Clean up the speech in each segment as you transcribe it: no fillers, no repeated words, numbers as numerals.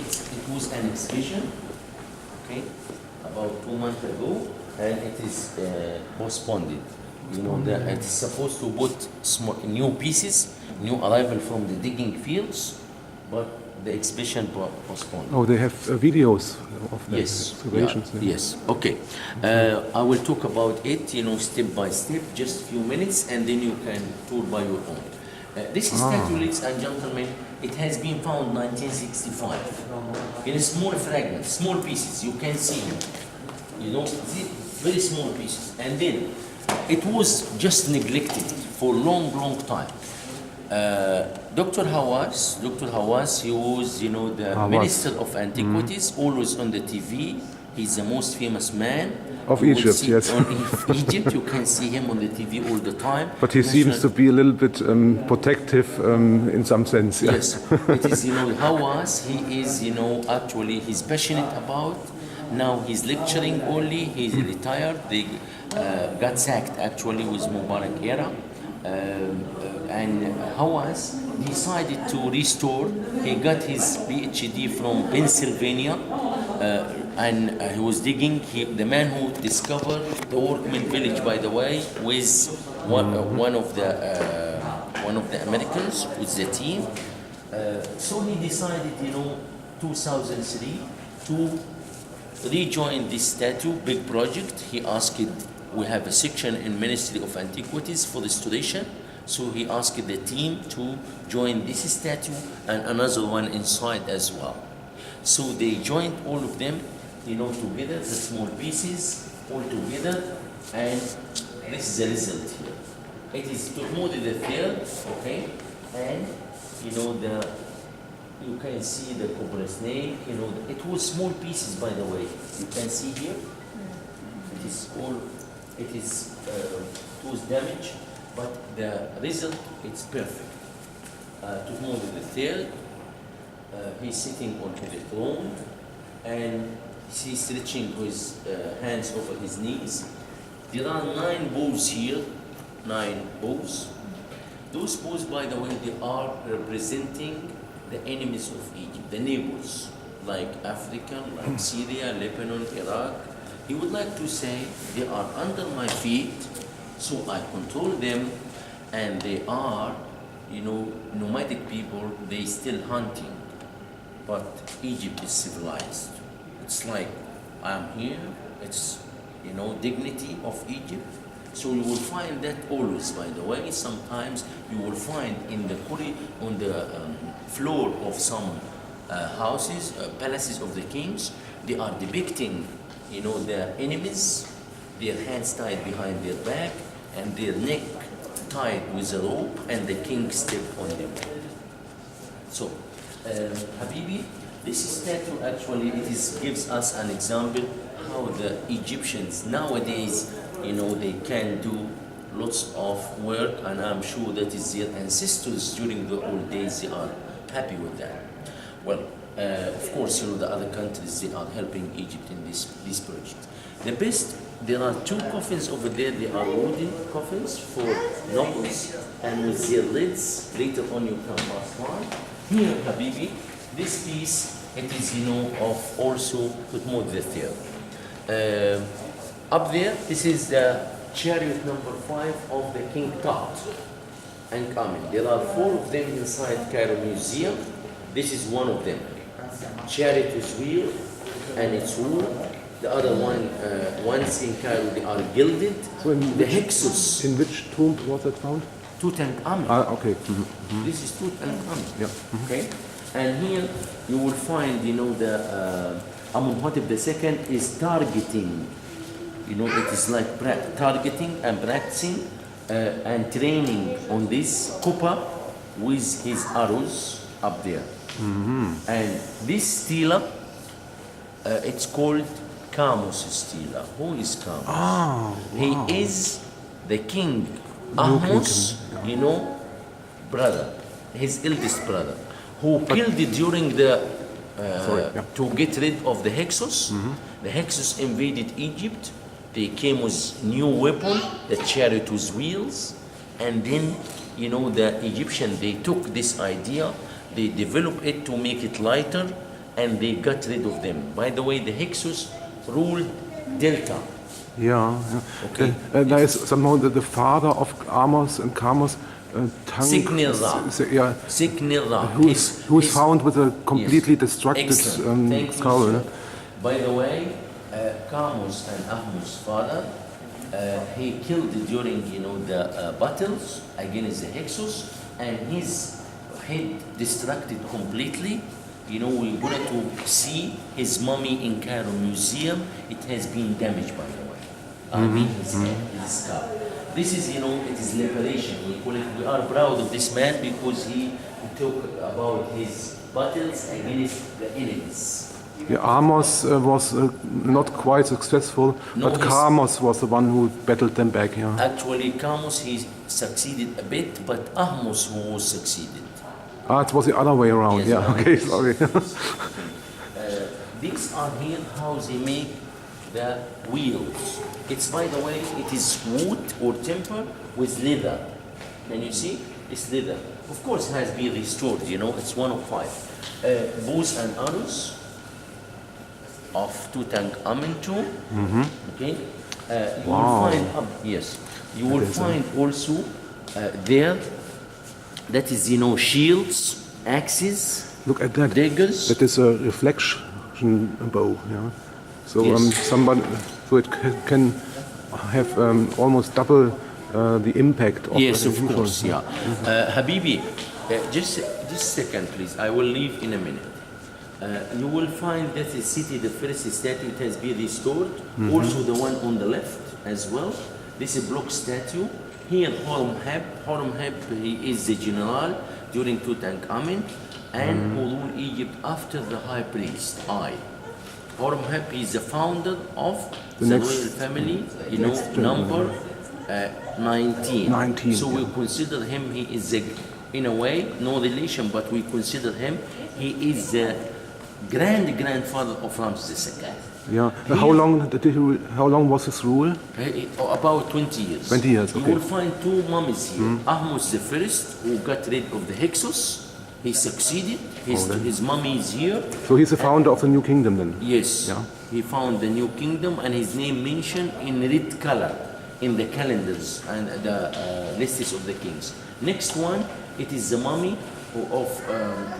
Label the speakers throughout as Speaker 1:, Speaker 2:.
Speaker 1: it was an exhibition, okay, about 2 months ago, and it is postponed. You know, it's supposed to put new pieces, new arrival from the digging fields, but the exhibition postponed.
Speaker 2: Oh, they have videos of the
Speaker 1: Yes.
Speaker 2: excavations.
Speaker 1: Yeah, yes. Okay. I will talk about it, you know, step by step, just a few minutes, and then you can tour by your own. This statue, ladies and gentlemen, it has been found 1965 in small fragments, small pieces. You can see, you know, very small pieces, and then it was just neglected for long time. Dr. Hawass, he was, you know, the Minister of Antiquities, always on the TV. He's the most famous man
Speaker 2: of Egypt, yes.
Speaker 1: On Egypt, you can see him on the TV all the time.
Speaker 2: But he seems to be a little bit protective in some sense. Yeah.
Speaker 1: Yes, it is, you know, Hawass, he is, you know, actually he's passionate about. Now he's lecturing only, he's retired. They got sacked actually with Mubarak era. And Hawass decided to restore. He got his PhD from Pennsylvania, and he was digging. The man who discovered the workman village, by the way, was one of the Americans with the team. So he decided, you know, 2003 to rejoin this statue, big project. He asked, we have a section in Ministry of Antiquities for restoration, so he asked the team to join this statue and another one inside as well. So they joined all of them, you know, together, the small pieces all together, and this is the result here. It is Tutmodi III, okay, and you know you can see the cobra snake, you know, it was small pieces, by the way. You can see here, it is all, it was damaged, but the result, it's perfect. Tutmodi III, he's sitting on the throne, and he's stretching his hands over his knees. There are 9 bows here, 9 bows. Those bows, by the way, they are representing the enemies of Egypt, the neighbors, like Africa, like Syria, Lebanon, Iraq. He would like to say, they are under my feet, so I control them, and they are, you know, nomadic people, they still hunting, but Egypt is civilized. It's like, I'm here, it's, you know, dignity of Egypt. So you will find that always, by the way. Sometimes you will find in the on the floor of some houses, palaces of the kings, they are depicting, you know, their enemies, their hands tied behind their back, and their neck tied with a rope, and the king stepped on them. So, Habibi, this statue actually gives us an example how the Egyptians nowadays, you know, they can do lots of work, and I'm sure that is their ancestors during the old days, they are happy with that. Well, of course, you know, the other countries, they are helping Egypt in this project. The best, there are 2 coffins over there, they are wooden coffins for nobles, and with their lids, later on you can pass by. Here, Habibi, this piece, it is, you know, of also Tutmodi III. Up there, this is the chariot number 5 of the King Tut and Kamil. There are 4 of them inside Cairo Museum. This is one of them. Chariot with wheel and it's wood. The other one, once in Cairo, they are gilded.
Speaker 2: So
Speaker 1: the Hexus.
Speaker 2: In which tomb was it found?
Speaker 1: Tutankhamun.
Speaker 2: Okay.
Speaker 1: This is Tutankhamun.
Speaker 2: Yeah.
Speaker 1: Okay. And here you will find, you know, the Amenhotep II is targeting. You know, it is like targeting and practicing and training on this kupa with his arrows up there. And this stela, it's called Camus stela. Who is Camus?
Speaker 2: Wow.
Speaker 1: He is the king Ahmos, you know, brother, his eldest brother, who killed it during the to get rid of the Hexus. The Hexus invaded Egypt. They came with new weapon, the chariot with wheels, and then, you know, the Egyptian, they took this idea, they developed it to make it lighter, and they got rid of them. By the way, the Hyksos ruled Delta.
Speaker 2: Yeah.
Speaker 1: Okay.
Speaker 2: There is somehow the father of Amos and Kamos,
Speaker 1: Siknirra.
Speaker 2: Yeah,
Speaker 1: Siknirra.
Speaker 2: who is found with a completely destructed
Speaker 1: Thank you,
Speaker 2: skull.
Speaker 1: sir. By the way, Kamos and Ahmus' father, he killed during the battles against the Hyksos, and his head destructed completely. We're going to see his mummy in Cairo Museum. It has been damaged, by the way. I mean, his scalp. This is, it is liberation. We are proud of this man because he talked about his battles against the enemies.
Speaker 2: Yeah, Amos was not quite successful,
Speaker 1: No,
Speaker 2: but Kamos was the one who battled them back. Yeah.
Speaker 1: Actually, Kamos, he succeeded a bit, but Ahmus who succeeded.
Speaker 2: It was the other way around.
Speaker 1: Yes,
Speaker 2: yeah. Okay. Sorry.
Speaker 1: These are here how they make the wheels. It's, by the way, it is wood or timber with leather. Can you see? It's leather. Of course, it has been restored. It's one of 5. Bows and arrows of Tutankhamun too. Okay. You will find yes. You will find also there. That is, shields, axes.
Speaker 2: Look at that.
Speaker 1: Daggers.
Speaker 2: That is a reflection bow. Yeah. So
Speaker 1: Yes.
Speaker 2: so it can have almost double the impact of
Speaker 1: Yes,
Speaker 2: the
Speaker 1: of
Speaker 2: usual.
Speaker 1: course. Yeah. Habibi, just a second, please. I will leave in a minute. You will find that the city, the first statue, it has been restored. Also the one on the left as well. This is a block statue. Here, Horemheb, he is the general during Tutankhamun and who ruled Egypt after the high priest, Horemheb is the founder of the royal family, number 19.
Speaker 2: 19.
Speaker 1: So we consider him, he is in a way, no relation, but we consider him, he is the grandfather of Ramses II.
Speaker 2: Yeah. How long was his rule?
Speaker 1: About 20 years.
Speaker 2: 20 years, okay.
Speaker 1: You will find 2 mummies here. Ahmus the first, who got rid of the Hyksos. He succeeded. His mummy is here.
Speaker 2: So he's the founder of the new kingdom then?
Speaker 1: Yes.
Speaker 2: Yeah.
Speaker 1: He found the new kingdom and his name mentioned in red color in the calendars and the lists of the kings. Next one, it is the mummy of,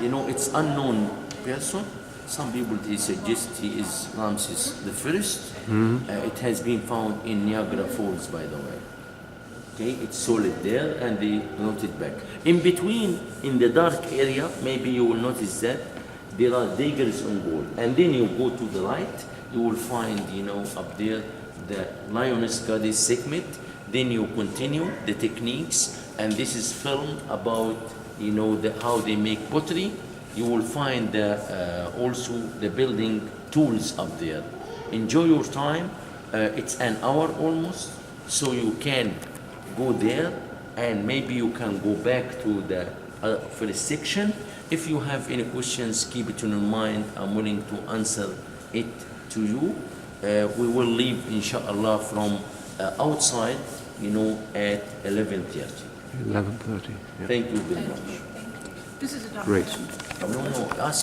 Speaker 1: it's unknown person. Some people they suggest he is Ramses the first. It has been found in Niagara Falls, by the way. Okay, it's solid there, and they note it back. In between, in the dark area, maybe you will notice that there are daggers on gold. And then you go to the right, you will find, up there, the lioness goddess Sekhmet. Then you continue the techniques, and this is filmed about, how they make pottery. You will find also the building tools up there. Enjoy your time. It's an hour almost, so you can go there, and maybe you can go back to the first section. If you have any questions, keep it in your mind. I'm willing to answer it to you. We will leave, inshallah, from outside, at 11:30.
Speaker 2: 11:30. Yeah.
Speaker 1: Thank you very much.
Speaker 3: This is a
Speaker 2: Great.
Speaker 3: document.
Speaker 1: No, ask